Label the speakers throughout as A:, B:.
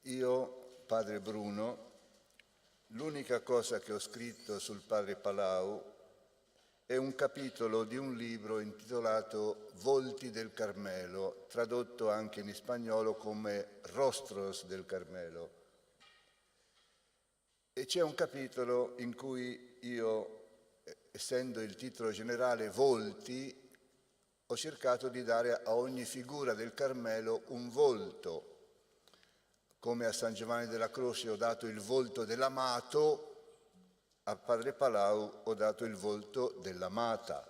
A: Io, padre Bruno, l'unica cosa che ho scritto sul padre Palau è un capitolo di un libro intitolato Volti del Carmelo, tradotto anche in spagnolo come Rostros del Carmelo. E c'è un capitolo in cui io, essendo il titolo generale Volti, ho cercato di dare a ogni figura del Carmelo un volto. Come a San Giovanni della Croce ho dato il volto dell'amato, a padre Palau ho dato il volto dell'amata.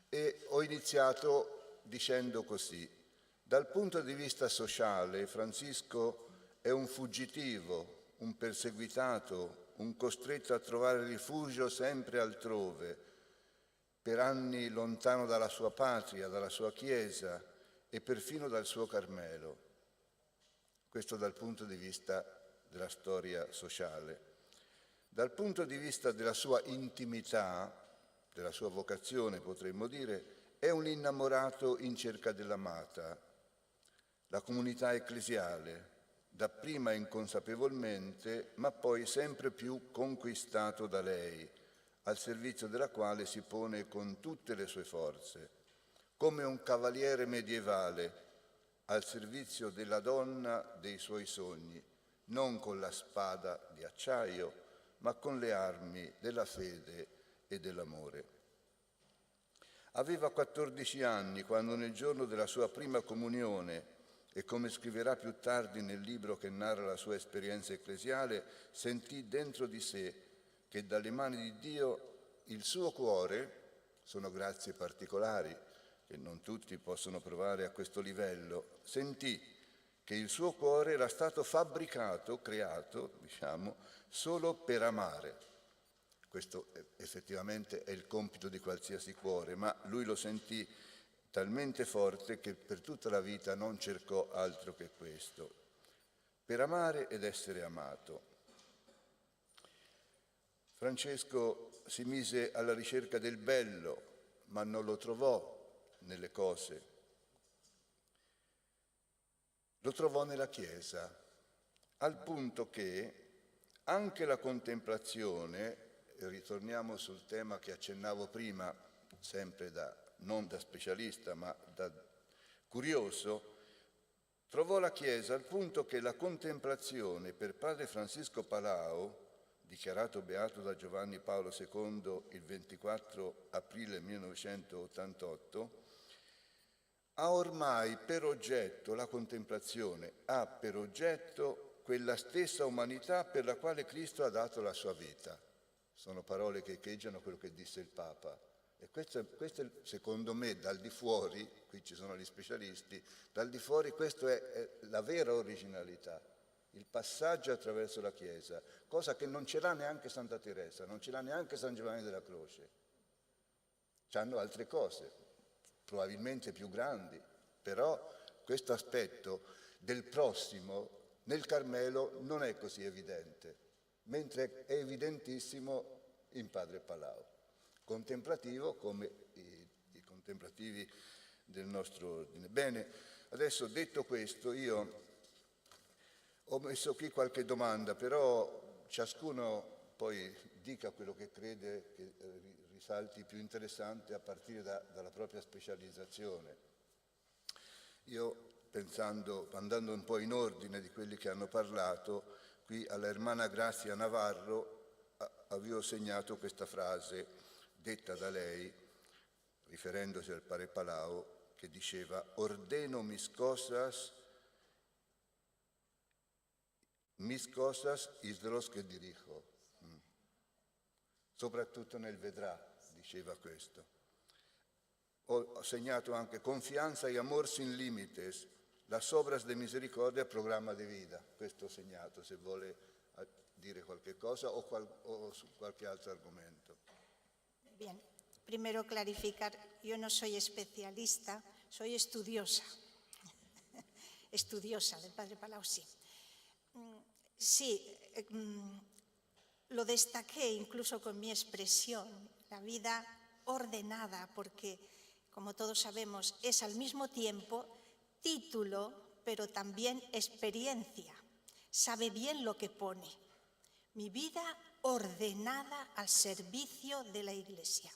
A: E ho iniziato dicendo così: dal punto di vista sociale, Francisco è un fuggitivo, un perseguitato, un costretto a trovare rifugio sempre altrove, per anni lontano dalla sua patria, dalla sua chiesa e perfino dal suo Carmelo. Questo dal punto di vista della storia sociale. Dal punto di vista della sua intimità, della sua vocazione, potremmo dire, è un innamorato in cerca dell'amata. La comunità ecclesiale, dapprima inconsapevolmente, ma poi sempre più conquistato da lei, al servizio della quale si pone con tutte le sue forze, come un cavaliere medievale al servizio della donna dei suoi sogni, non con la spada di acciaio, ma con le armi della fede e dell'amore. Aveva 14 anni quando nel giorno della sua prima comunione, e come scriverà più tardi nel libro che narra la sua esperienza ecclesiale, sentì dentro di sé che dalle mani di Dio il suo cuore, sono grazie particolari che non tutti possono provare a questo livello, sentì che il suo cuore era stato fabbricato, creato, solo per amare. Questo effettivamente è il compito di qualsiasi cuore, ma lui lo sentì talmente forte che per tutta la vita non cercò altro che questo, per amare ed essere amato. Francesco si mise alla ricerca del bello, ma non lo trovò nelle cose. Lo trovò nella Chiesa, al punto che anche la contemplazione, e ritorniamo sul tema che accennavo prima, sempre non da specialista ma da curioso, trovò la Chiesa al punto che la contemplazione per padre Francisco Palau, dichiarato beato da Giovanni Paolo II il 24 aprile 1988, ha ormai per oggetto, la contemplazione ha per oggetto quella stessa umanità per la quale Cristo ha dato la sua vita. Sono parole che echeggiano quello che disse il Papa. E questo secondo me, dal di fuori, qui ci sono gli specialisti, dal di fuori questo è la vera originalità, il passaggio attraverso la Chiesa, cosa che non ce l'ha neanche Santa Teresa, non ce l'ha neanche San Giovanni della Croce. C'hanno altre cose, probabilmente più grandi, però questo aspetto del prossimo nel Carmelo non è così evidente, mentre è evidentissimo in padre Palau, contemplativo come i contemplativi del nostro ordine. Bene, adesso detto questo, io ho messo qui qualche domanda, però ciascuno poi dica quello che crede che risalti più interessante a partire dalla propria specializzazione. Io pensando, andando un po' in ordine di quelli che hanno parlato, qui alla Hermana Grazia Navarro avevo segnato questa frase detta da lei, riferendosi al padre Palau, che diceva: ordeno mis cosas is de los que dirijo. Soprattutto nel vedrà, diceva questo. Ho segnato anche confianza e amor sin límites, las obras de misericordia, programma de vida. Questo ho segnato, se vuole dire qualche cosa o su qualche altro argomento.
B: Bien, primero clarificar, yo no soy especialista, soy estudiosa. Estudiosa del padre Palau, sí. Sí, lo destaqué incluso con mi expresión, la vida ordenada, porque, como todos sabemos, es al mismo tiempo título pero también experiencia. Sabe bien lo que pone. Mi vida ordenada al servicio de la Iglesia.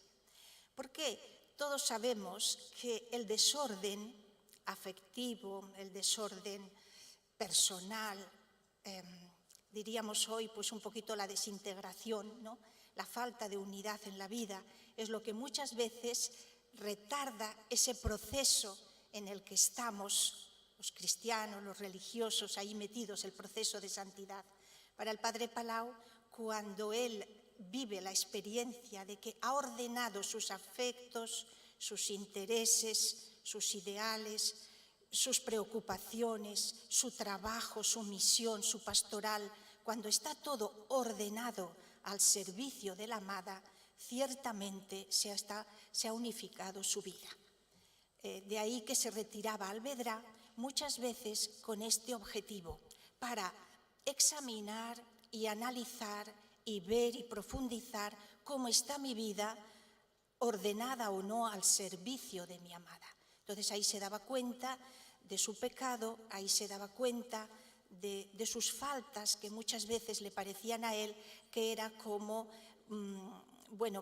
B: Porque todos sabemos que el desorden afectivo, el desorden personal, diríamos hoy pues un poquito la desintegración, ¿no? La falta de unidad en la vida es lo que muchas veces retarda ese proceso en el que estamos los cristianos, los religiosos, ahí metidos, el proceso de santidad. Para el Padre Palau, cuando él vive la experiencia de que ha ordenado sus afectos, sus intereses, sus ideales, sus preocupaciones, su trabajo, su misión, su pastoral, cuando está todo ordenado al servicio de la amada, ciertamente se ha unificado su vida. De ahí que se retiraba a Alvedra muchas veces con este objetivo, para examinar y analizar y ver y profundizar cómo está mi vida ordenada o no al servicio de mi amada. Entonces ahí se daba cuenta de su pecado, ahí se daba cuenta de sus faltas que muchas veces le parecían a él que era como,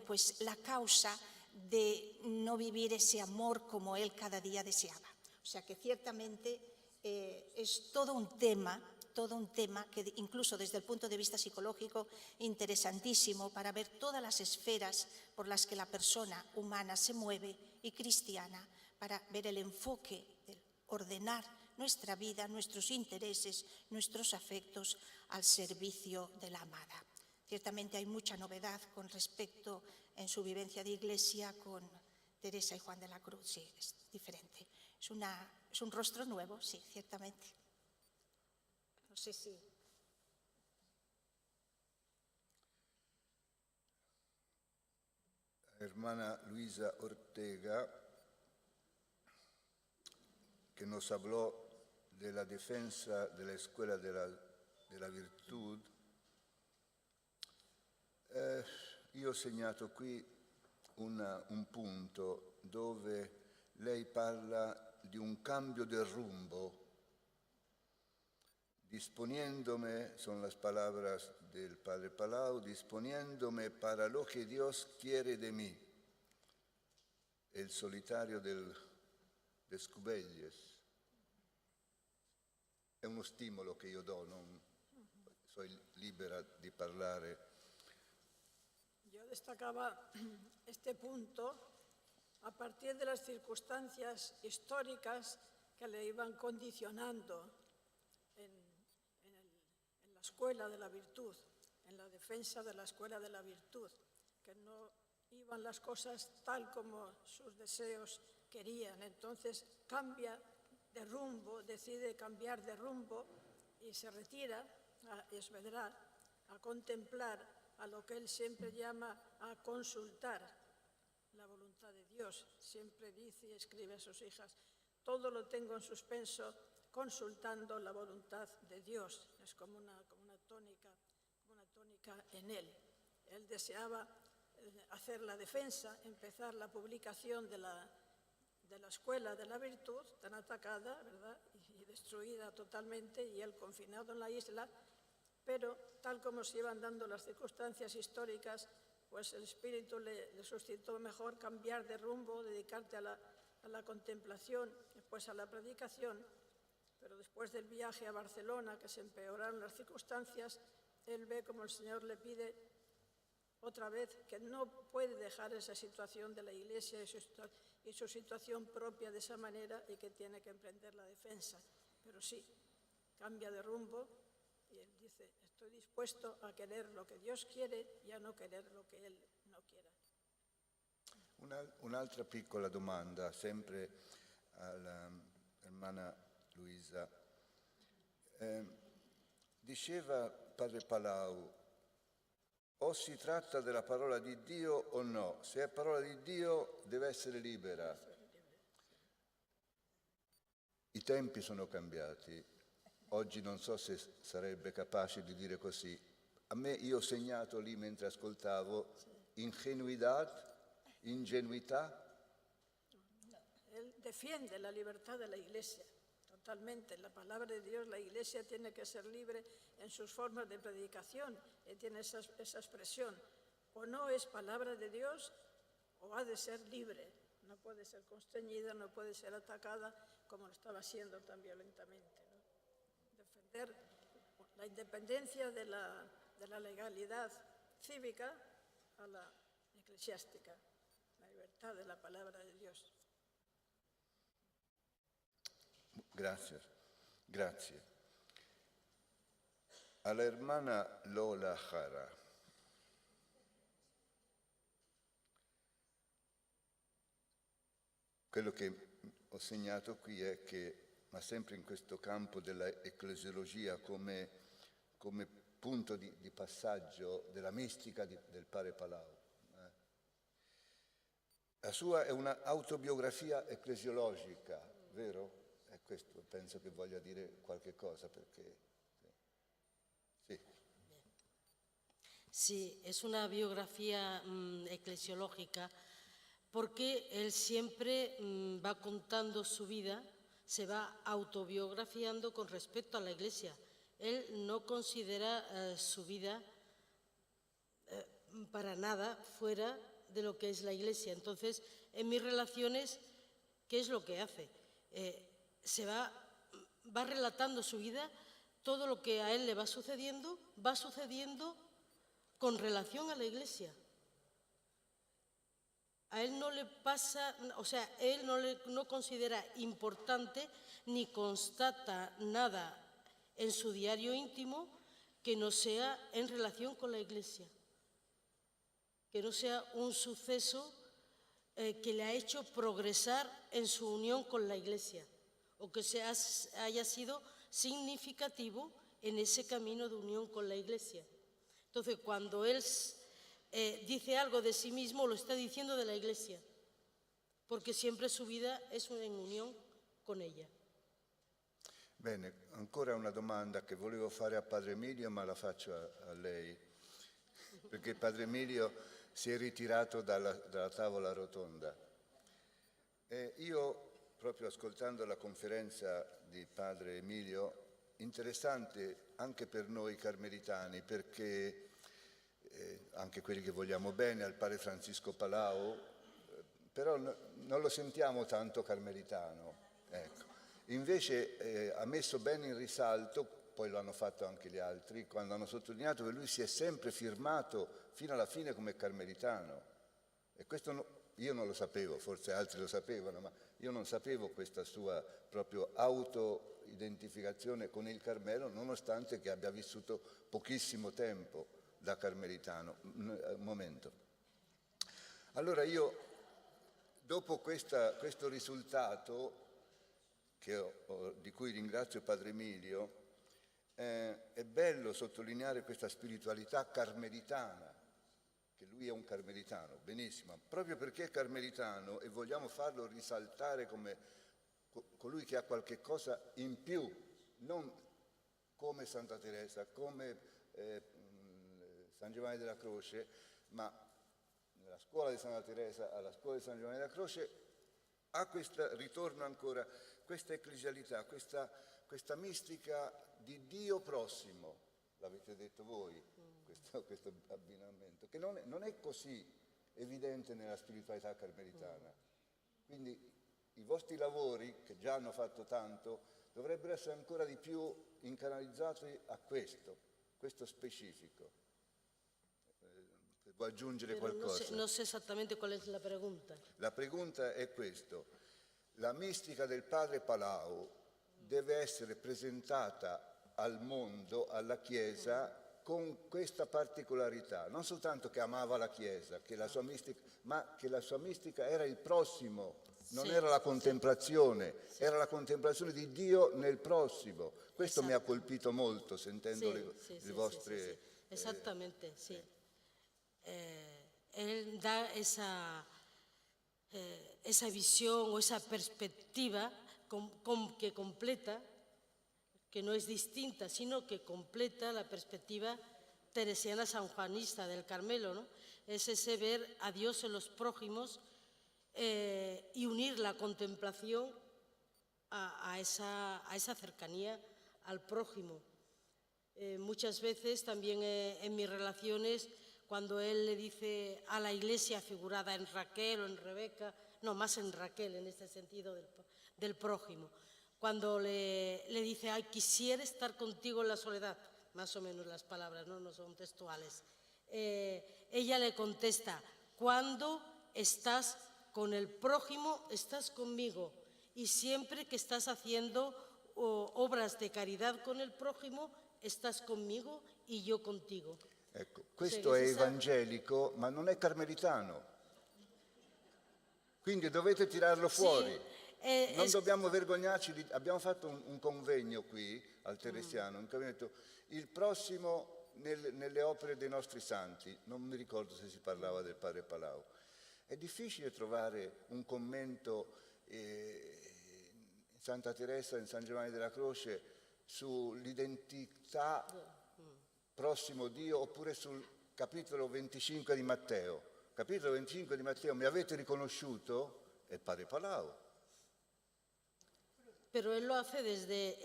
B: pues la causa de no vivir ese amor como él cada día deseaba. O sea que ciertamente es todo un tema que incluso desde el punto de vista psicológico interesantísimo para ver todas las esferas por las que la persona humana se mueve y cristiana, para ver el enfoque de ordenar nuestra vida, nuestros intereses, nuestros afectos al servicio de la amada. Ciertamente hay mucha novedad con respecto en su vivencia de iglesia con Teresa y Juan de la Cruz, sí, es diferente. Es un rostro nuevo, sí, ciertamente. No sé si...
A: Hermana Luisa Ortega, que nos habló de la defensa de la Escuela de la Virtud, io ho segnato qui un punto dove lei parla di un cambio del rumbo, disponiéndome, son las palabras del Padre Palau, disponiéndome para lo que Dios quiere de mí. El solitario de Scubelles è uno stimolo che io do, non soy libera di parlare.
C: Yo destacaba este punto a partir de las circunstancias históricas que le iban condicionando en la escuela de la virtud, en la defensa de la escuela de la virtud, que no iban las cosas tal como sus deseos querían. Entonces cambia de rumbo, decide cambiar de rumbo y se retira a Esvedra a contemplar a lo que él siempre llama a consultar la voluntad de Dios. Siempre dice y escribe a sus hijas, todo lo tengo en suspenso consultando la voluntad de Dios. Es como una tónica en él. Él deseaba hacer la defensa, empezar la publicación de la escuela de la virtud, tan atacada, ¿verdad?, y destruida totalmente, y él confinado en la isla, pero tal como se iban dando las circunstancias históricas, pues el Espíritu le suscitó mejor cambiar de rumbo, dedicarte a la contemplación, después a la predicación. Pero después del viaje a Barcelona, que se empeoraron las circunstancias, él ve como el Señor le pide otra vez que no puede dejar esa situación de la Iglesia y su situación propia de esa manera, y que tiene que emprender la defensa. Pero sí, cambia de rumbo y él dice, estoy dispuesto a querer lo que Dios quiere y a no querer lo que Él no quiera.
A: Un'altra piccola domanda, sempre alla hermana Luisa. Diceva Padre Palau, o si tratta della parola di Dio o no. Se è parola di Dio deve essere libera. I tempi sono cambiati. Oggi non so se sarebbe capace di dire così. A me, io ho segnato lì mentre ascoltavo, ingenuità.
C: Él defiende la libertad de la Iglesia, totalmente. La palabra de Dios, la Iglesia tiene que ser libre en sus formas de predicación, tiene esa expresión. O no es palabra de Dios o ha de ser libre. No puede ser constreñida, no puede ser atacada como lo estaba siendo tan violentamente, ¿no? Defender la independencia de la legalidad cívica a la eclesiástica, la libertad de la palabra de Dios.
A: Gracias, grazie. A la hermana Lola Jara. Quello che ho segnato qui è che, ma sempre in questo campo della ecclesiologia come punto di passaggio della mistica del padre Palau. La sua è un'autobiografia ecclesiologica, vero? E questo penso che voglia dire qualche cosa, perché... Sì.
D: Sí, es una biografía eclesiológica porque él siempre va contando su vida, se va autobiografiando con respecto a la Iglesia. Él no considera su vida para nada fuera de lo que es la Iglesia. Entonces, en mis relaciones, ¿qué es lo que hace? Se va relatando su vida, todo lo que a él le va sucediendo con relación a la Iglesia. A él no le pasa, o sea, él no considera importante ni constata nada en su diario íntimo que no sea en relación con la Iglesia, que no sea un suceso que le ha hecho progresar en su unión con la Iglesia o que haya sido significativo en ese camino de unión con la Iglesia. Entonces, cuando él dice algo de sí mismo, lo está diciendo de la Iglesia, porque siempre su vida es en unión con ella.
A: Bene, ancora una domanda che volevo fare a Padre Emilio, ma la faccio a lei, perché Padre Emilio si è ritirato dalla tavola rotonda. Io, proprio ascoltando la conferenza di Padre Emilio, interessante anche per noi carmelitani, perché anche quelli che vogliamo bene, al padre Francisco Palau, però non lo sentiamo tanto carmelitano. Ecco. Invece ha messo bene in risalto, poi lo hanno fatto anche gli altri, quando hanno sottolineato che lui si è sempre firmato fino alla fine come carmelitano. E questo io non lo sapevo, forse altri lo sapevano, ma io non sapevo questa sua proprio auto-identificazione con il Carmelo, nonostante che abbia vissuto pochissimo tempo da carmelitano. Un momento. Allora io, dopo questo risultato, di cui ringrazio Padre Emilio, è bello sottolineare questa spiritualità carmelitana, che lui è un carmelitano, benissimo, proprio perché è carmelitano e vogliamo farlo risaltare come colui che ha qualche cosa in più, non come Santa Teresa, come San Giovanni della Croce, ma nella scuola di Santa Teresa, alla scuola di San Giovanni della Croce, ha ritorno ancora questa ecclesialità, questa mistica di Dio prossimo, l'avete detto voi, questo abbinamento, che non è così evidente nella spiritualità carmelitana. Quindi i vostri lavori, che già hanno fatto tanto, dovrebbero essere ancora di più incanalizzati a questo specifico. Vuoi aggiungere qualcosa?
D: No sé exactamente cuál es la pregunta.
A: La pregunta è questo. La mistica del padre Palau deve essere presentata al mondo, alla Chiesa, con questa particolarità. Non soltanto che amava la Chiesa, che la sua mistica, ma che la sua mistica era il prossimo, non era la contemplazione, era la contemplazione di Dio nel prossimo. Questo mi ha colpito molto sentendo le vostre...
D: Exactamente, sí. Él da esa visión o esa perspectiva que completa, que no es distinta, sino que completa la perspectiva teresiana sanjuanista del Carmelo, ¿no? Es ese ver a Dios en los prójimos y unir la contemplación a esa cercanía al prójimo. Muchas veces también en mis relaciones, cuando él le dice a la Iglesia, figurada en Raquel o en Rebeca, no, más en Raquel en este sentido del prójimo, cuando le dice, ay, quisiera estar contigo en la soledad, más o menos las palabras, no son textuales, ella le contesta, cuando estás con el prójimo, estás conmigo, y siempre que estás haciendo obras de caridad con el prójimo, estás conmigo y io contigo.
A: Ecco, questo è evangelico, ma non è carmelitano. Quindi dovete tirarlo fuori. Non dobbiamo vergognarci. Abbiamo fatto un convegno qui al Teresiano, in cui abbiamo detto il prossimo nelle opere dei nostri santi, non mi ricordo se si parlava del padre Palau. È difficile trovare un commento in Santa Teresa, in San Giovanni della Croce, sull'identità prossimo Dio, oppure sul capitolo 25 di Matteo. Capitolo 25 di Matteo, mi avete riconosciuto? È Padre Palau.
D: Pero él lo hace desde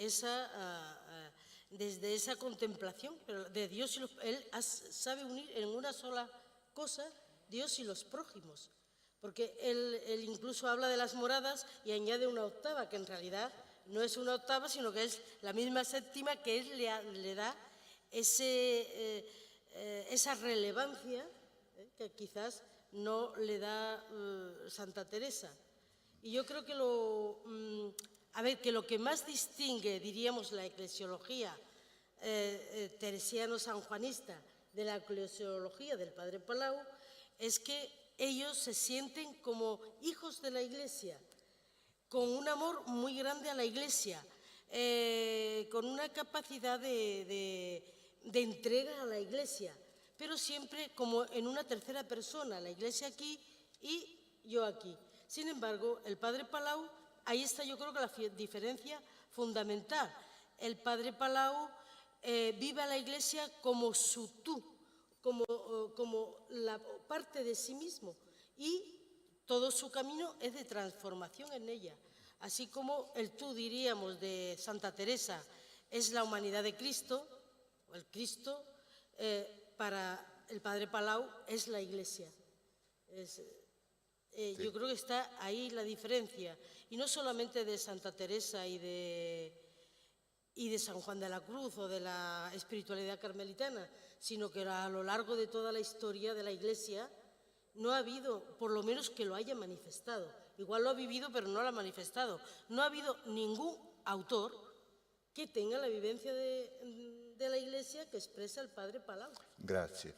D: esa contemplación de Dios. Él sabe unir en una sola cosa Dios y los prójimos. Porque él incluso habla de las moradas y añade una octava, que en realidad no es una octava, sino que es la misma séptima que él le da esa relevancia que quizás no le da Santa Teresa. Y yo creo que lo que más distingue, diríamos, la eclesiología teresiano-sanjuanista de la eclesiología del Padre Palau es que ellos se sienten como hijos de la Iglesia, con un amor muy grande a la Iglesia, con una capacidad de entrega a la Iglesia, pero siempre como en una tercera persona, la Iglesia aquí y yo aquí. Sin embargo, el Padre Palau, ahí está yo creo que la diferencia fundamental. El Padre Palau vive a la Iglesia como su tú, como la parte de sí mismo, y todo su camino es de transformación en ella. Así como el tú, diríamos, de Santa Teresa es la humanidad de Cristo, o el Cristo, para el Padre Palau es la Iglesia. Yo creo que está ahí la diferencia, y no solamente de Santa Teresa y de San Juan de la Cruz o de la espiritualidad carmelitana, sino que a lo largo de toda la historia de la Iglesia no ha habido, por lo menos que lo haya manifestado, igual lo ha vivido pero no lo ha manifestado, no ha habido ningún autor que tenga la vivencia de la Iglesia que expresa el Padre Palau.
A: Grazie.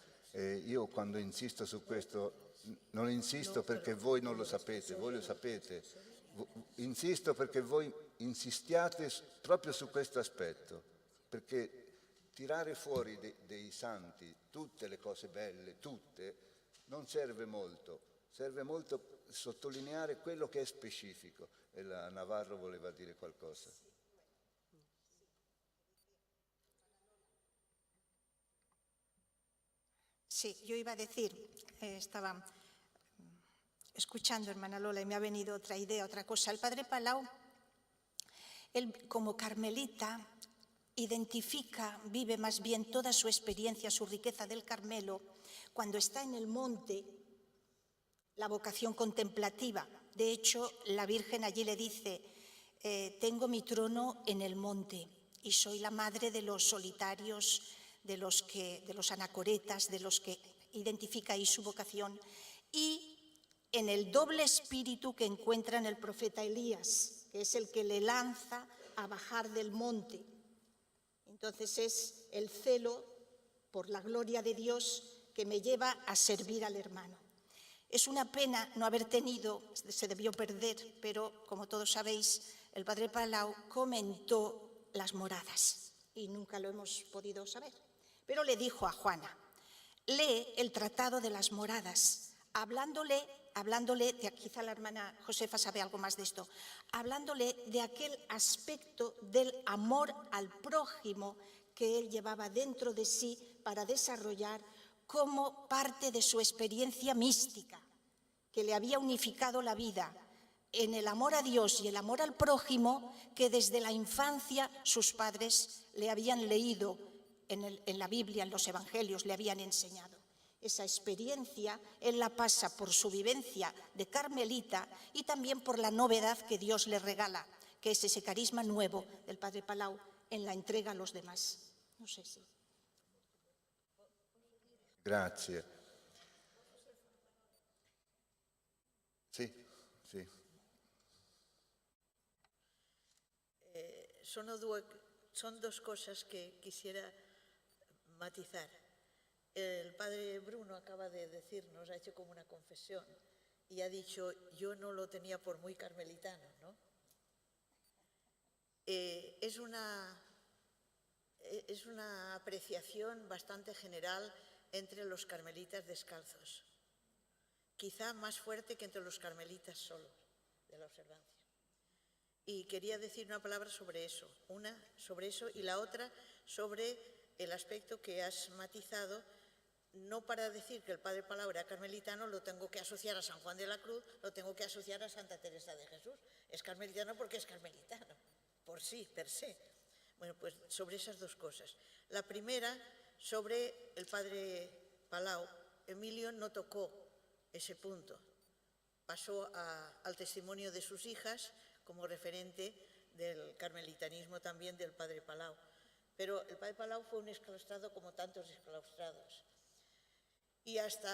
A: Io quando insisto su questo non insisto perché voi non lo sapete, voi lo sapete, insisto perché voi insistiate proprio su questo aspetto, perché tirare fuori dei santi tutte le cose belle, tutte, non serve molto sottolineare quello che è specifico. E la Navarro voleva dire qualcosa.
B: Sí, yo iba a decir, estaba escuchando, hermana Lola, y me ha venido otra idea, otra cosa. El Padre Palau, él como carmelita, identifica, vive más bien toda su experiencia, su riqueza del Carmelo, cuando está en el monte, la vocación contemplativa. De hecho, la Virgen allí le dice, tengo mi trono en el monte y soy la madre de los solitarios, de los anacoretas, de los que identifica ahí su vocación, y en el doble espíritu que encuentra en el profeta Elías, que es el que le lanza a bajar del monte. Entonces es el celo por la gloria de Dios que me lleva a servir al hermano. Es una pena no haber tenido, se debió perder, pero como todos sabéis, el Padre Palau comentó las moradas y nunca lo hemos podido saber. Pero le dijo a Juana, lee el Tratado de las Moradas, hablándole, quizá la hermana Josefa sabe algo más de esto, hablándole de aquel aspecto del amor al prójimo que él llevaba dentro de sí para desarrollar como parte de su experiencia mística, que le había unificado la vida en el amor a Dios y el amor al prójimo que desde la infancia sus padres le habían leído en la Biblia, en los Evangelios, le habían enseñado. Esa experiencia él la pasa por su vivencia de carmelita y también por la novedad que Dios le regala, que es ese carisma nuevo del Padre Palau en la entrega a los demás. No sé si.
A: Grazie. Sì, sì.
E: Son dos cosas que quisiera matizar. El padre Bruno acaba de decirnos, ha hecho como una confesión y ha dicho, yo no lo tenía por muy carmelitano, ¿no? Es una apreciación bastante general entre los carmelitas descalzos, quizá más fuerte que entre los carmelitas solos de la observancia. Y quería decir una palabra sobre eso, una sobre eso y la otra sobre el aspecto que has matizado. No para decir que el Padre Palau era carmelitano, lo tengo que asociar a San Juan de la Cruz, lo tengo que asociar a Santa Teresa de Jesús. Es carmelitano porque es carmelitano, por sí, per se. Bueno, pues sobre esas dos cosas. La primera, sobre el Padre Palau. Emilio no tocó ese punto. Pasó al testimonio de sus hijas como referente del carmelitanismo también del Padre Palau. Pero el Padre Palau fue un exclaustrado como tantos exclaustrados. Y hasta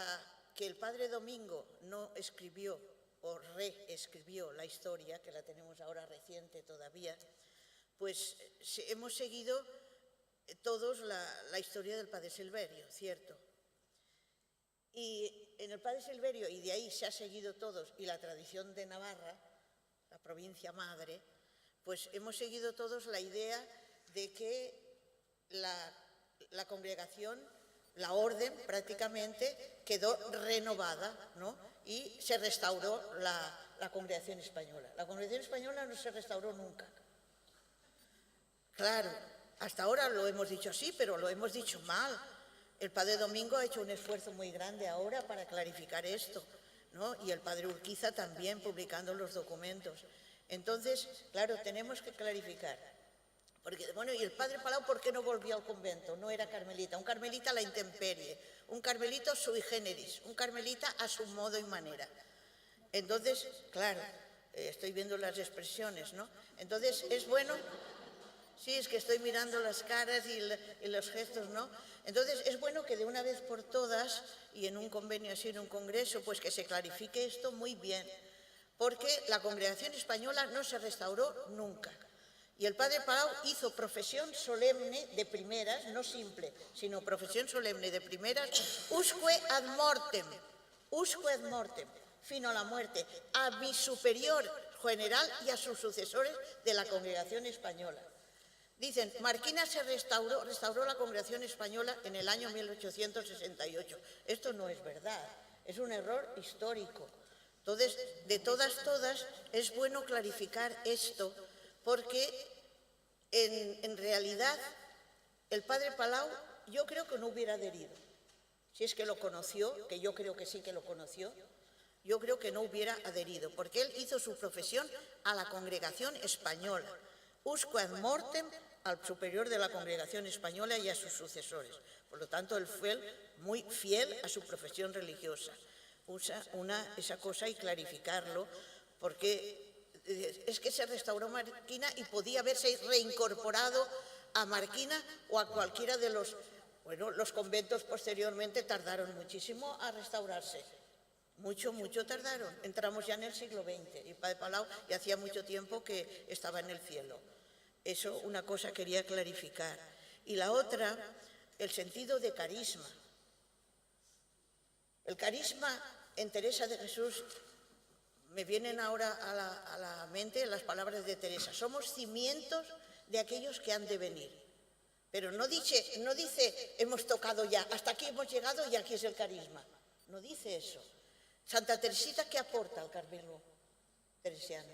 E: que el Padre Domingo no escribió o reescribió la historia, que la tenemos ahora reciente todavía, pues hemos seguido todos la historia del Padre Silverio, ¿cierto? Y en el Padre Silverio, y de ahí se ha seguido todos, y la tradición de Navarra, la provincia madre, pues hemos seguido todos la idea de que la congregación, la orden prácticamente quedó renovada, ¿no? Y se restauró la congregación española. La congregación española no se restauró nunca. Claro, hasta ahora lo hemos dicho así, pero lo hemos dicho mal. El Padre Domingo ha hecho un esfuerzo muy grande ahora para clarificar esto, ¿no? Y el Padre Urquiza también publicando los documentos. Entonces, claro, tenemos que clarificar. Porque, bueno, ¿y el Padre Palau por qué no volvió al convento? No era carmelita, un carmelita a la intemperie, un carmelito sui generis, un carmelita a su modo y manera. Entonces, claro, estoy viendo las expresiones, ¿no? Entonces, es bueno, sí, es que estoy mirando las caras y los gestos, ¿no? Entonces, es bueno que de una vez por todas, y en un convenio así, en un congreso, pues que se clarifique esto muy bien, porque la congregación española no se restauró nunca. Y el Padre Palau hizo profesión solemne de primeras, no simple, sino profesión solemne de primeras, usque ad mortem, fino a la muerte, a mi superior general y a sus sucesores de la congregación española. Dicen, Marquina se restauró la congregación española en el año 1868. Esto no es verdad, es un error histórico. Entonces, de todas, es bueno clarificar esto, porque en realidad el Padre Palau yo creo que no hubiera adherido. Si es que lo conoció, que yo creo que sí que lo conoció, yo creo que no hubiera adherido, porque él hizo su profesión a la congregación española, usque ad mortem, al superior de la congregación española y a sus sucesores. Por lo tanto, él fue muy fiel a su profesión religiosa. Esa cosa y clarificarlo, porque es que se restauró Marquina y podía haberse reincorporado a Marquina o a cualquiera de los... Bueno, los conventos posteriormente tardaron muchísimo a restaurarse. Mucho tardaron. Entramos ya en el siglo XX y Padre Palau ya hacía mucho tiempo que estaba en el cielo. Eso, una cosa quería clarificar. Y la otra, el sentido de carisma. El carisma en Teresa de Jesús, me vienen ahora a la mente las palabras de Teresa. Somos cimientos de aquellos que han de venir. Pero no dice, hemos tocado ya, hasta aquí hemos llegado y aquí es el carisma. No dice eso. Santa Teresita, ¿qué aporta al Carmelo teresiano?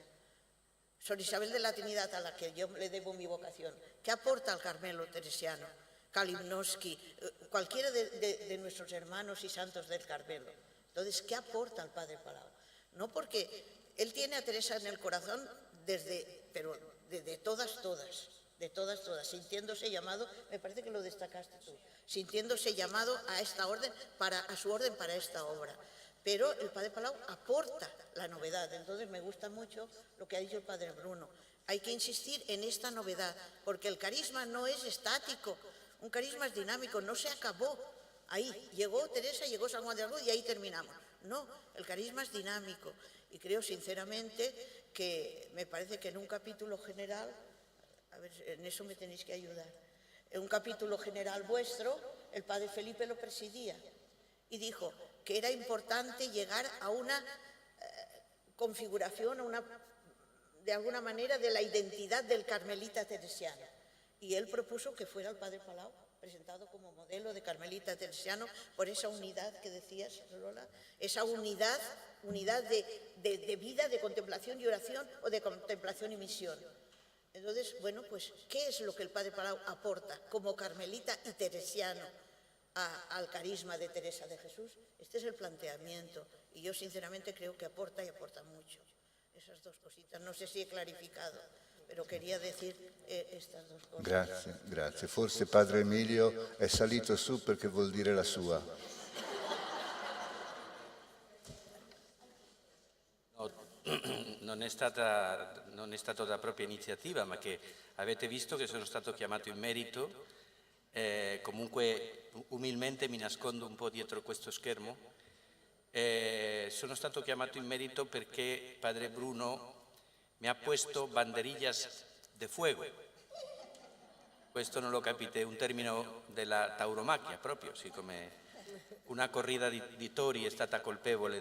E: Sor Isabel de la Trinidad, a la que yo le debo mi vocación, ¿qué aporta al Carmelo teresiano? Kalinowski, cualquiera de nuestros hermanos y santos del Carmelo. Entonces, ¿qué aporta al Padre Palau? No porque Él tiene a Teresa en el corazón pero de todas, sintiéndose llamado, me parece que lo destacaste tú, sintiéndose llamado a esta orden, a su orden para esta obra. Pero el padre Palau aporta la novedad, entonces me gusta mucho lo que ha dicho el padre Bruno. Hay que insistir en esta novedad, porque el carisma no es estático, un carisma es dinámico, no se acabó. Ahí llegó Teresa, llegó San Juan de la Cruz y ahí terminamos. No, el carisma es dinámico y creo sinceramente que me parece que en un capítulo general, a ver, en eso me tenéis que ayudar, en un capítulo general vuestro, el padre Felipe lo presidía y dijo que era importante llegar a una configuración, de alguna manera, de la identidad del carmelita teresiano. Y él propuso que fuera el padre Palau, presentado como modelo de carmelita teresiano, por esa unidad que decías, Lola, esa unidad de vida, de contemplación y oración, o de contemplación y misión. Entonces, bueno, pues, ¿qué es lo que el padre Palau aporta como carmelita y teresiano al carisma de Teresa de Jesús? Este es el planteamiento, y yo sinceramente creo que aporta y aporta mucho. Esas dos cositas, no sé si he clarificado, però quería decir estas dos cose.
A: Grazie, grazie. Forse padre Emilio è salito su perché vuol dire la sua.
F: No, non è stato da propria iniziativa, ma che avete visto che sono stato chiamato in merito. Comunque umilmente mi nascondo un po' dietro questo schermo. Sono stato chiamato in merito perché padre Bruno mi ha puesto banderillas de fuego. Questo non lo capite, è un termine della tauromaquia proprio, siccome una corrida di tori è stata colpevole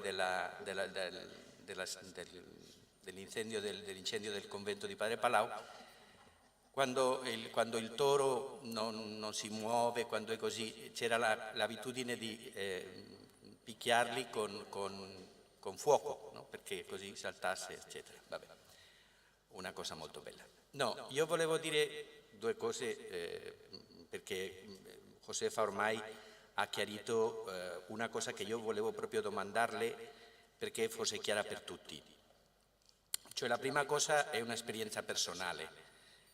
F: dell'incendio del convento di Padre Palau. Quando il toro non si muove, quando è così, c'era l'abitudine di picchiarli con fuoco, no? Perché così saltasse, eccetera. Vabbè. Una cosa molto bella. No, io volevo dire due cose perché Josefa ormai ha chiarito una cosa che io volevo proprio domandarle perché fosse chiara per tutti. Cioè la prima cosa è un'esperienza personale.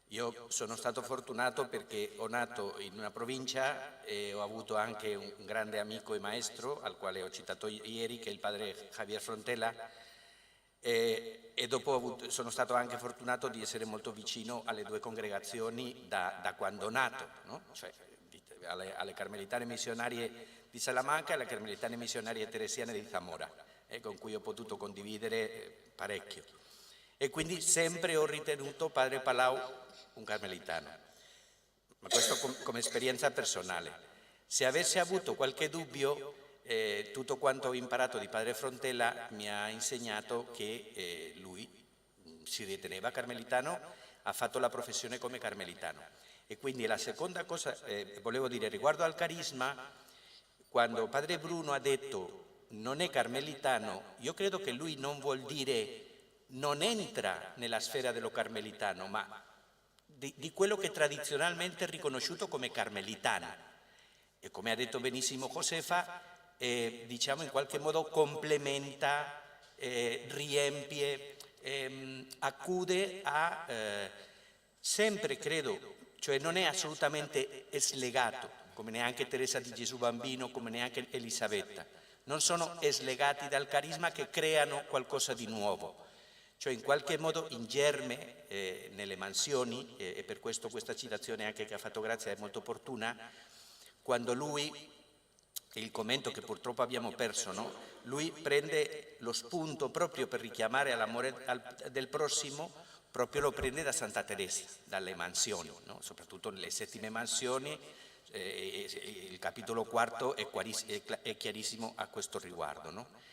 F: Io sono stato fortunato perché ho nato in una provincia e ho avuto anche un grande amico e maestro al quale ho citato ieri, che è il padre Javier Frontella, e dopo sono stato anche fortunato di essere molto vicino alle due congregazioni da quando nato, no? Cioè alle Carmelitane Missionarie di Salamanca e alle Carmelitane Missionarie Teresiane di Zamora, con cui ho potuto condividere parecchio. E quindi sempre ho ritenuto padre Palau un carmelitano, ma questo come esperienza personale. Se avessi avuto qualche dubbio, tutto quanto ho imparato di padre Frontella mi ha insegnato che lui si riteneva carmelitano, ha fatto la professione come carmelitano. E quindi la seconda cosa, volevo dire, riguardo al carisma, quando padre Bruno ha detto non è carmelitano, io credo che lui non vuol dire non entra nella sfera dello carmelitano, ma di quello che tradizionalmente è riconosciuto come carmelitano. E come ha detto benissimo Josefa, diciamo in qualche modo complementa, riempie, accude a sempre, credo, cioè non è assolutamente slegato, come neanche Teresa di Gesù Bambino, come neanche Elisabetta. Non sono slegati dal carisma che creano qualcosa di nuovo. Cioè in qualche modo in germe nelle mansioni, e per questo questa citazione anche che ha fatto Grazia è molto opportuna, quando lui, il commento che purtroppo abbiamo perso, no? Lui prende lo spunto proprio per richiamare all'amore del prossimo, proprio lo prende da Santa Teresa, dalle mansioni, no? Soprattutto nelle settime mansioni, il capitolo quarto è chiarissimo a questo riguardo, no?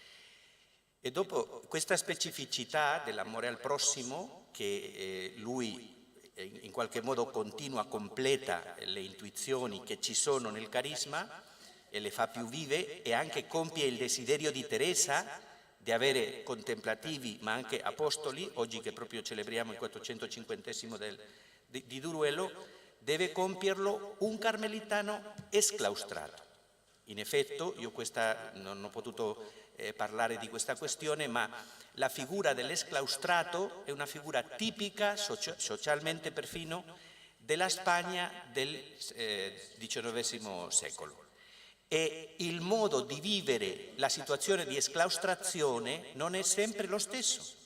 F: E dopo questa specificità dell'amore al prossimo, che lui in qualche modo continua, completa le intuizioni che ci sono nel carisma e le fa più vive, e anche compie il desiderio di Teresa di avere contemplativi ma anche apostoli, oggi che proprio celebriamo il 450° di Duruelo, deve compierlo un carmelitano esclaustrato. In effetto, io non ho potuto parlare di questa questione, ma la figura dell'esclaustrato è una figura tipica, socialmente perfino, della Spagna del XIX secolo. E il modo di vivere la situazione di esclaustrazione non è sempre lo stesso.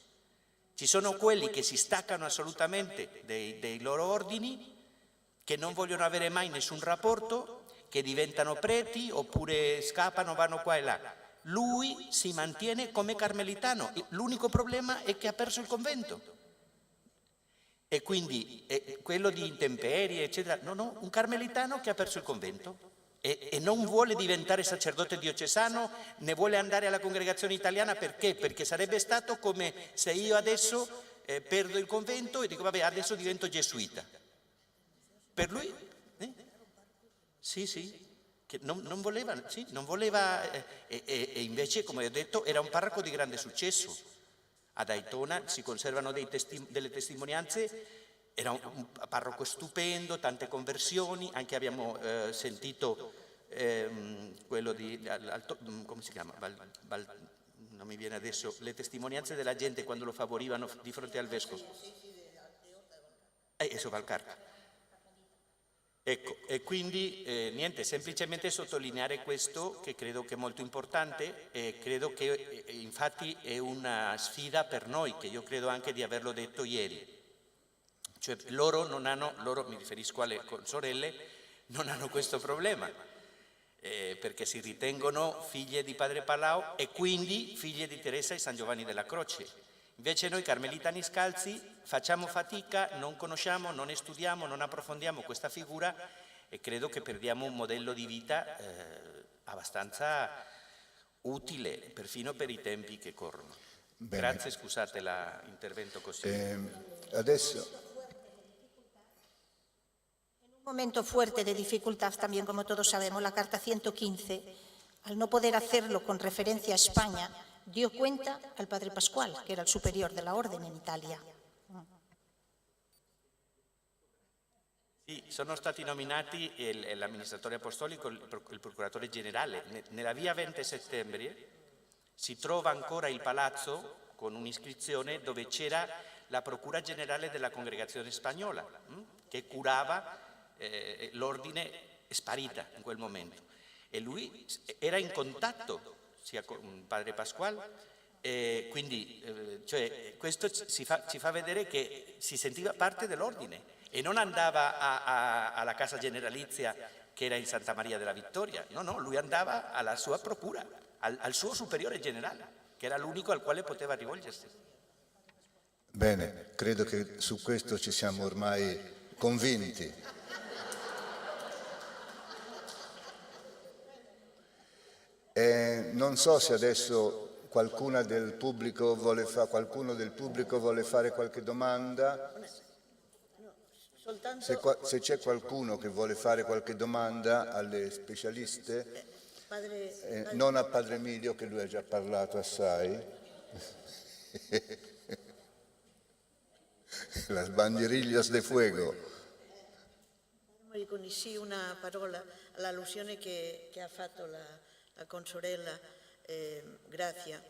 F: Ci sono quelli che si staccano assolutamente dei loro ordini, che non vogliono avere mai nessun rapporto, che diventano preti oppure scappano, vanno qua e là. Lui si mantiene come carmelitano, l'unico problema è che ha perso il convento. E quindi quello di intemperie, eccetera, no, un carmelitano che ha perso il convento e non vuole diventare sacerdote diocesano, né vuole andare alla congregazione italiana. Perché? Perché sarebbe stato come se io adesso perdo il convento e dico vabbè, adesso divento gesuita. Per lui... Sì, che non voleva, e invece, come ho detto, era un parroco di grande successo. Ad Aitona si conservano delle testimonianze, era un parroco stupendo, tante conversioni, anche abbiamo sentito quello di, come si chiama? Non mi viene adesso, le testimonianze della gente quando lo favorivano di fronte al vescovo. Eso Valcarca. Ecco, e quindi niente, semplicemente sottolineare questo che credo che è molto importante e credo che infatti è una sfida per noi, che io credo anche di averlo detto ieri. Cioè loro, mi riferisco alle sorelle, non hanno questo problema, perché si ritengono figlie di Padre Palau e quindi figlie di Teresa e San Giovanni della Croce. Invece noi carmelitani scalzi facciamo fatica, non conosciamo, non studiamo, non approfondiamo questa figura e credo che perdiamo un modello di vita abbastanza utile, perfino per i tempi che corrono.
A: Bene.
F: Grazie, scusate l'intervento così.
A: Adesso...
B: Un momento fuerte de dificultad también, como todos sabemos, la Carta 115, al no poder hacerlo con referencia a España, dio cuenta al Padre Pascual, que era el superior de la Orden en Italia.
F: Sì, sono stati nominati l'amministratore apostolico e il procuratore generale. Nella via 20 settembre si trova ancora il palazzo con un'iscrizione dove c'era la procura generale della congregazione spagnola, che curava l'ordine, è sparita in quel momento. E lui era in contatto sia con Padre Pasquale, quindi cioè, questo ci fa vedere che si sentiva parte dell'ordine e non andava alla casa generalizia che era in Santa Maria della Vittoria, no, lui andava alla sua procura, al suo superiore generale, che era l'unico al quale poteva rivolgersi.
A: Bene, credo che su questo ci siamo ormai convinti. Non so se adesso qualcuno del pubblico vuole fare qualche domanda. Se c'è qualcuno che vuole fare qualche domanda alle specialiste, non a Padre Emilio, che lui ha già parlato assai. Las banderillas de fuego.
E: Con sì una parola all'allusione che ha fatto la consorella Gracia,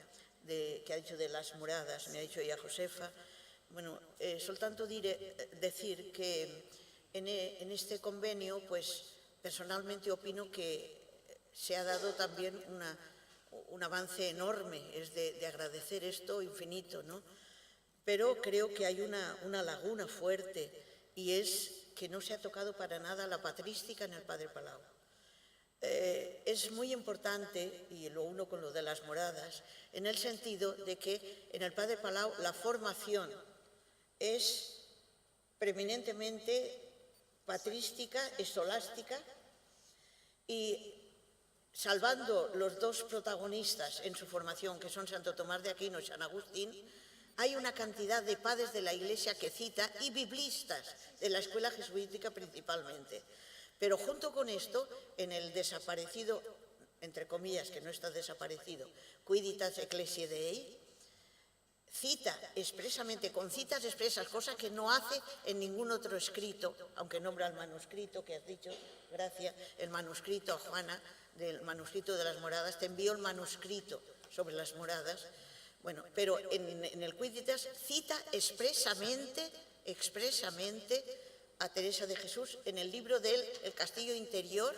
E: que ha dicho de las muradas, me ha dicho ella Josefa. Bueno, soltanto decir que en este convenio, pues personalmente opino que se ha dado también un avance enorme, es de agradecer esto infinito, ¿no? Pero creo que hay una laguna fuerte y es que no se ha tocado para nada la patrística en el Padre Palau. Es muy importante, y lo uno con lo de las moradas, en el sentido de que en el Padre Palau la formación es preeminentemente patrística, escolástica, y salvando los dos protagonistas en su formación, que son Santo Tomás de Aquino y San Agustín, hay una cantidad de padres de la Iglesia que cita y biblistas de la escuela jesuítica principalmente. Pero junto con esto, en el desaparecido, entre comillas, que no está desaparecido, Quidditas Ecclesiae Dei, cita expresamente, con citas expresas, cosa que no hace en ningún otro escrito, aunque nombra el manuscrito que has dicho, Gracia, el manuscrito, Juana, del manuscrito de las moradas, te envío el manuscrito sobre las moradas. Bueno, pero en el Quidditas cita expresamente a Teresa de Jesús en el libro del El Castillo Interior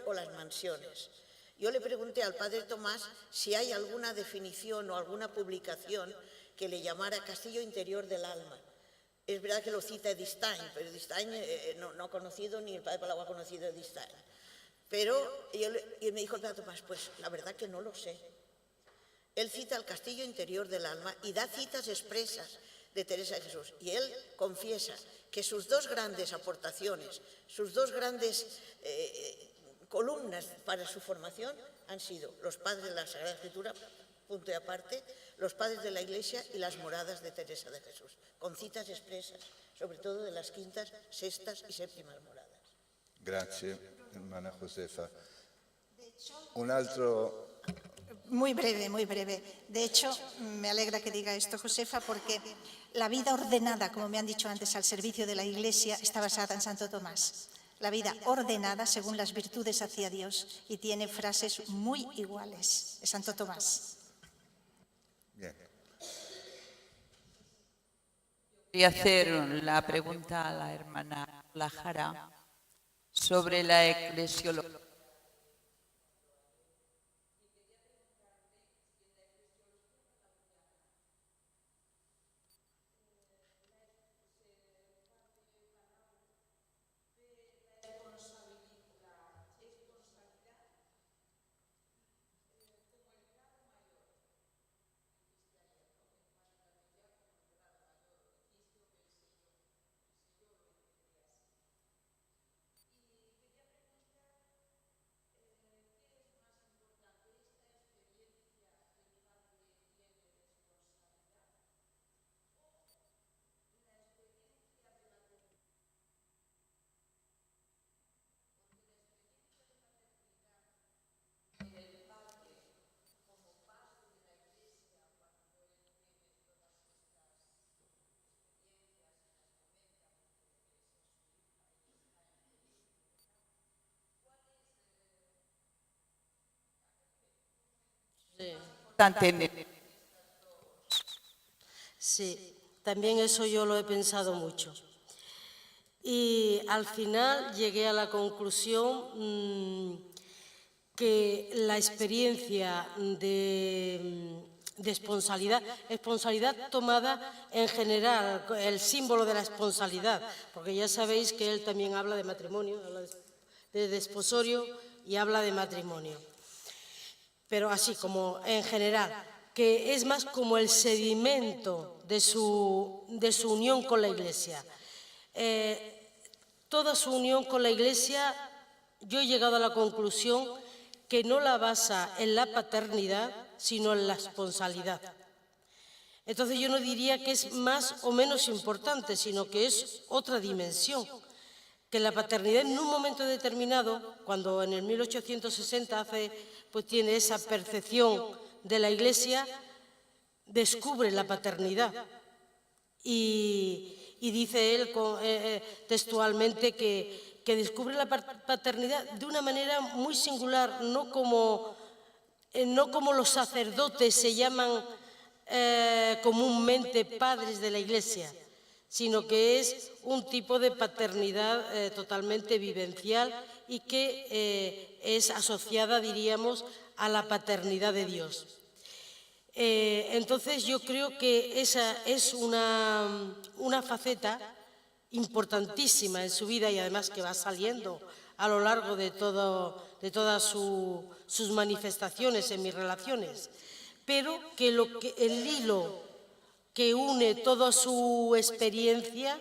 E: o las Mansiones. Yo le pregunté al padre Tomás si hay alguna definición o alguna publicación que le llamara Castillo Interior del Alma. Es verdad que lo cita Edith Stein, pero Edith Stein no ha conocido, ni el padre Palau ha conocido a Edith Stein. Pero y me dijo el padre Tomás, pues la verdad que no lo sé. Él cita el Castillo Interior del Alma y da citas expresas de Teresa de Jesús. Y él confiesa que sus dos grandes aportaciones, sus dos grandes columnas para su formación han sido los padres de la Sagrada Escritura, punto y aparte, los padres de la Iglesia y las moradas de Teresa de Jesús, con citas expresas, sobre todo de las quintas, sextas y séptimas moradas.
A: Grazie, hermana Josefa. Un altro...
B: Muy breve, muy breve. De hecho, me alegra que diga esto, Josefa, porque la vida ordenada, como me han dicho antes, al servicio de la Iglesia, está basada en Santo Tomás. La vida ordenada según las virtudes hacia Dios, y tiene frases muy iguales de Santo Tomás.
A: Bien.
G: Quería hacer la pregunta a la hermana Lajara sobre la eclesiología.
D: Sí, también eso yo lo he pensado mucho. Y al final llegué a la conclusión que la experiencia de esponsalidad tomada en general, el símbolo de la esponsalidad, porque ya sabéis que él también habla de matrimonio, habla de desposorio y habla de matrimonio. Pero así como en general, que es más como el sedimento de su unión con la Iglesia. Toda su unión con la Iglesia, yo he llegado a la conclusión que no la basa en la paternidad, sino en la esponsalidad. Entonces yo no diría que es más o menos importante, sino que es otra dimensión. Que la paternidad en un momento determinado, cuando en el 1860 tiene esa percepción de la Iglesia, descubre la paternidad. Y dice él textualmente que descubre la paternidad de una manera muy singular, no como los sacerdotes se llaman comúnmente padres de la Iglesia, sino que es un tipo de paternidad totalmente vivencial y que es asociada, diríamos, a la paternidad de Dios. Entonces yo creo que esa es una faceta importantísima en su vida y además que va saliendo a lo largo de todas sus manifestaciones en mis relaciones, pero que el hilo que une toda su experiencia,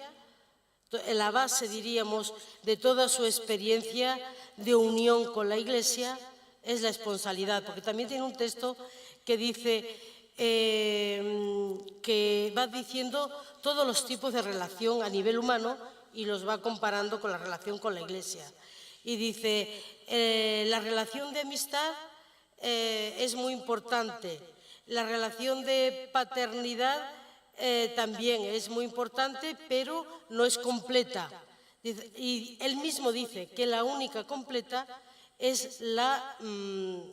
D: la base, diríamos, de toda su experiencia de unión con la Iglesia es la esponsalidad, porque también tiene un texto que dice, que va diciendo todos los tipos de relación a nivel humano y los va comparando con la relación con la Iglesia. Y dice, la relación de amistad es muy importante, La relación de paternidad también es muy importante, pero no es completa. Y él mismo dice que la única completa es la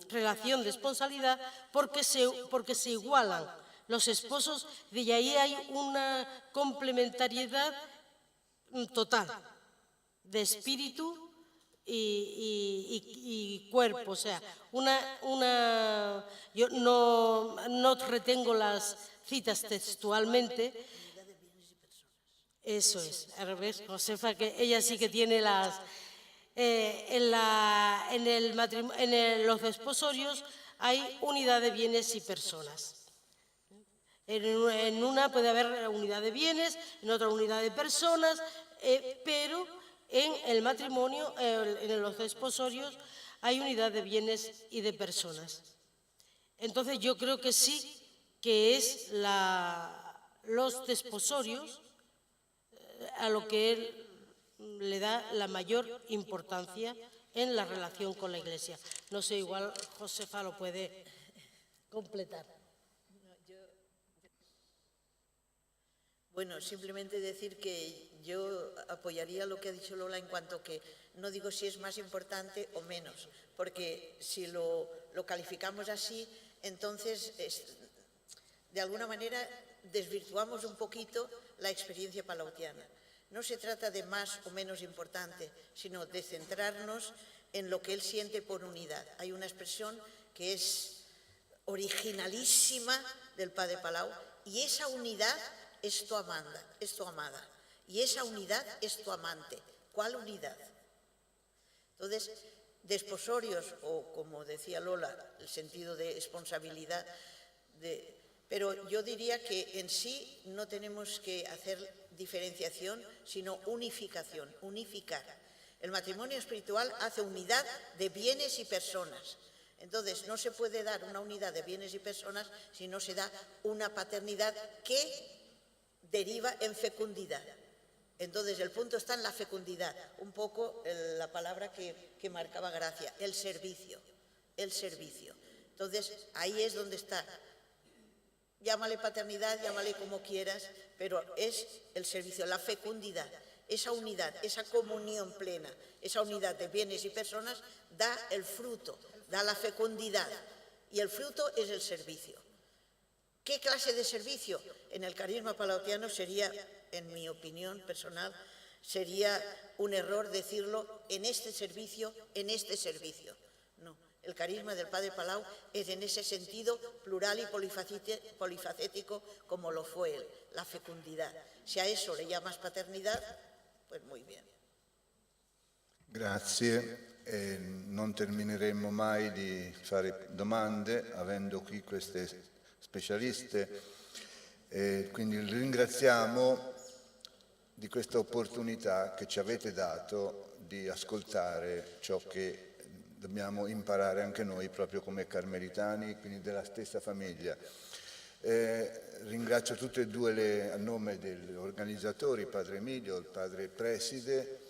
D: relación de esponsalidad porque se igualan los esposos y ahí hay una complementariedad total de espíritu y cuerpo. O sea, yo no retengo las citas textualmente. Eso es, al revés, Josefa, que ella sí que tiene las... en los desposorios hay unidad de bienes y personas. En una puede haber unidad de bienes, en otra unidad de personas, pero en el matrimonio, en los desposorios, hay unidad de bienes y de personas. Entonces yo creo que sí, que es los desposorios a lo que él le da la mayor importancia en la relación con la Iglesia. No sé, igual Josefa lo puede completar.
E: Bueno, simplemente decir que yo apoyaría lo que ha dicho Lola en cuanto que no digo si es más importante o menos, porque si lo calificamos así, entonces de alguna manera desvirtuamos un poquito la experiencia palautiana. No se trata de más o menos importante, sino de centrarnos en lo que él siente por unidad. Hay una expresión que es originalísima del Padre Palau, y esa unidad es tu amada, y esa unidad es tu amante. ¿Cuál unidad? Entonces, desposorios, o como decía Lola, el sentido de responsabilidad, pero yo diría que en sí no tenemos que hacer diferenciación, sino unificación, unificar. El matrimonio espiritual hace unidad de bienes y personas. Entonces, no se puede dar una unidad de bienes y personas si no se da una paternidad que deriva en fecundidad. Entonces, el punto está en la fecundidad, un poco la palabra que marcaba Gracia, el servicio, el servicio. Entonces, ahí es donde está. Llámale paternidad, llámale como quieras, pero es el servicio, la fecundidad, esa unidad, esa comunión plena, esa unidad de bienes y personas da el fruto, da la fecundidad, y el fruto es el servicio. ¿Qué clase de servicio? En el carisma palautiano sería, en mi opinión personal, sería un error decirlo en este servicio, no. El carisma del Padre Palau es en ese sentido plural y polifacético como lo fue él, la fecundidad. Si a eso le llamas paternidad, pues muy bien.
A: Grazie. Non termineremo mai di fare domande avendo qui queste specialiste. Quindi ringraziamo di questa opportunità che ci avete dato di ascoltare ciò che dobbiamo imparare anche noi, proprio come carmelitani, quindi della stessa famiglia. Ringrazio tutte e due a nome degli organizzatori, il padre Emilio, il padre Preside.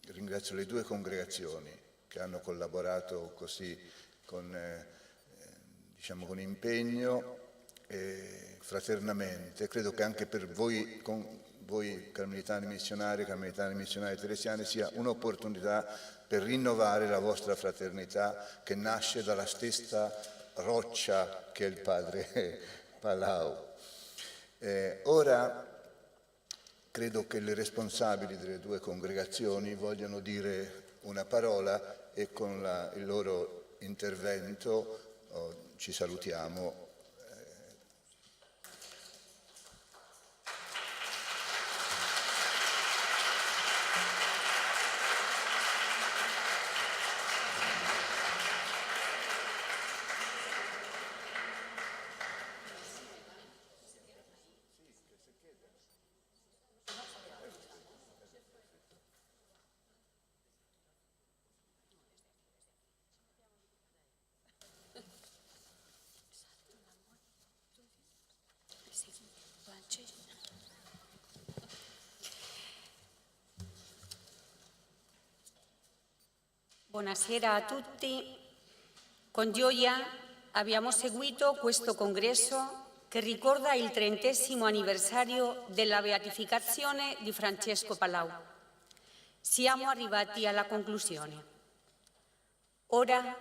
A: Ringrazio le due congregazioni che hanno collaborato così con impegno e fraternamente. Credo che anche per voi, carmelitani missionari teresiani, sia un'opportunità per rinnovare la vostra fraternità che nasce dalla stessa roccia che è il padre Palau. Ora credo che le responsabili delle due congregazioni vogliano dire una parola e con il loro intervento ci salutiamo.
H: Buonasera a tutti. Con gioia abbiamo seguito questo congresso che ricorda il 30° anniversario della beatificazione di Francesco Palau. Siamo arrivati alla conclusione. Ora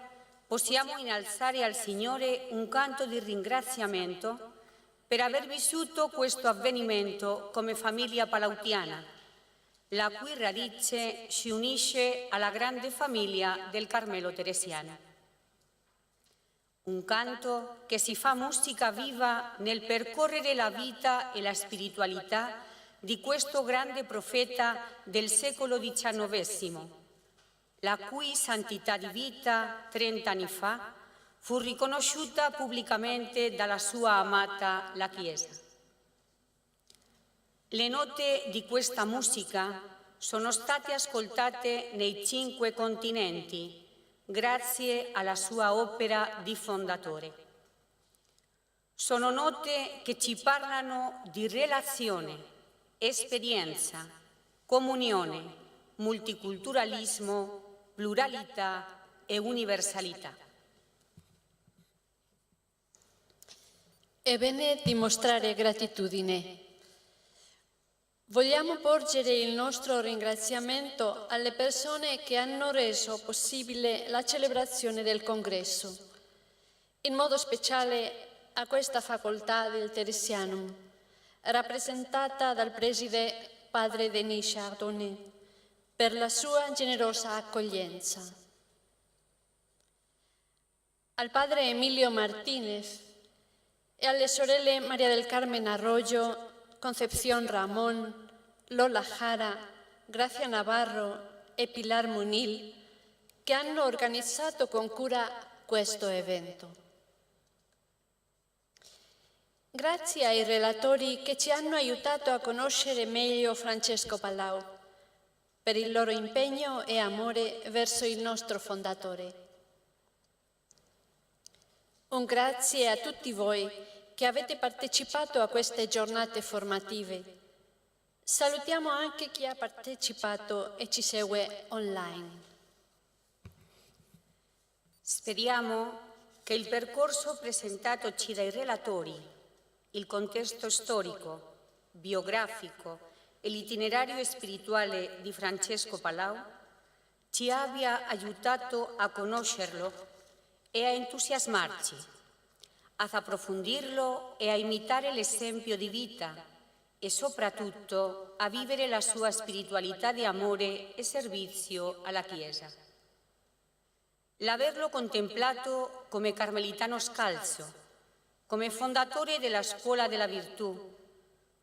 H: possiamo innalzare al Signore un canto di ringraziamento per aver vissuto questo avvenimento come famiglia palautiana, la cui radice ci unisce alla grande famiglia del Carmelo Teresiano. Un canto che si fa musica viva nel percorrere la vita e la spiritualità di questo grande profeta del secolo XIX, la cui santità di vita 30 anni fa fu riconosciuta pubblicamente dalla sua amata la Chiesa. Le note di questa musica sono state ascoltate nei 5 continenti, grazie alla sua opera di fondatore. Sono note che ci parlano di relazione, esperienza, comunione, multiculturalismo, pluralità e universalità.
I: È bene dimostrare gratitudine. Vogliamo porgere il nostro ringraziamento alle persone che hanno reso possibile la celebrazione del congresso, in modo speciale a questa facoltà del Teresianum, rappresentata dal preside padre Denis Chardonnay, per la sua generosa accoglienza. Al padre Emilio Martínez e alle sorelle Maria del Carmen Arroyo, Concepción Ramón, Lola Jara, Gracia Navarro e Pilar Munil, che hanno organizzato con cura questo evento. Grazie ai relatori che ci hanno aiutato a conoscere meglio Francesco Palau, per il loro impegno e amore verso il nostro fondatore. Un grazie a tutti voi che avete partecipato a queste giornate formative. Salutiamo anche chi ha partecipato e ci segue online.
H: Speriamo che il percorso presentatoci dai relatori, il contesto storico, biografico e l'itinerario spirituale di Francesco Palau ci abbia aiutato a conoscerlo e a entusiasmarci, ad approfondirlo e a imitare l'esempio di vita e soprattutto a vivere la sua spiritualità di amore e servizio alla Chiesa. L'averlo contemplato come carmelitano scalzo, come fondatore della Scuola della Virtù,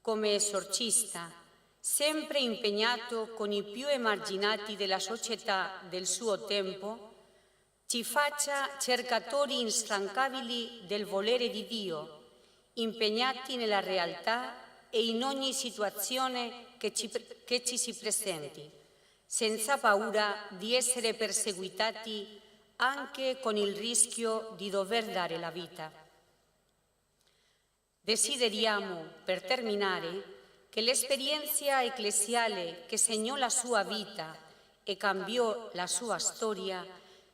H: come esorcista, sempre impegnato con i più emarginati della società del suo tempo, ci faccia cercatori instancabili del volere di Dio, impegnati nella realtà e in ogni situazione che ci si presenti, senza paura di essere perseguitati anche con il rischio di dover dare la vita. Desideriamo, per terminare, che l'esperienza ecclesiale che segnò la sua vita e cambiò la sua storia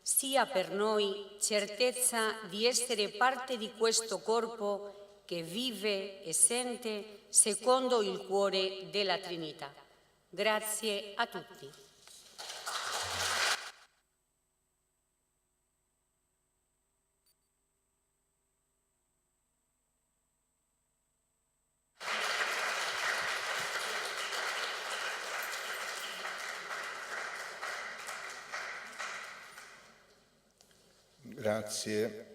H: sia per noi certezza di essere parte di questo corpo che vive e sente secondo il cuore della Trinità. Grazie a tutti.
A: Grazie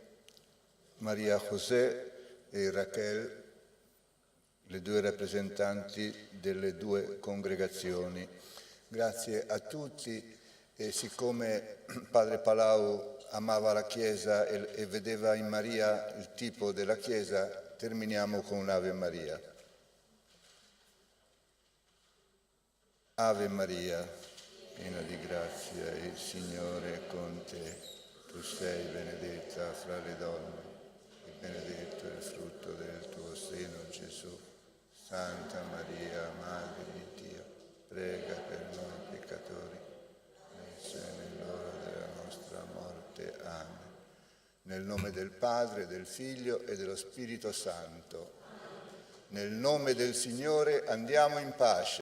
A: Maria José e Raquel, le due rappresentanti delle due congregazioni. Grazie a tutti e siccome padre Palau amava la Chiesa e vedeva in Maria il tipo della Chiesa, terminiamo con un'Ave Maria. Ave Maria, piena di grazia, il Signore è con te. Tu sei benedetta fra le donne, e benedetto è il frutto del tuo seno, Gesù. Santa Maria, Madre di Dio, prega per noi peccatori, adesso e nell'ora della nostra morte. Amen. Nel nome del Padre, del Figlio e dello Spirito Santo. Nel nome del Signore andiamo in pace.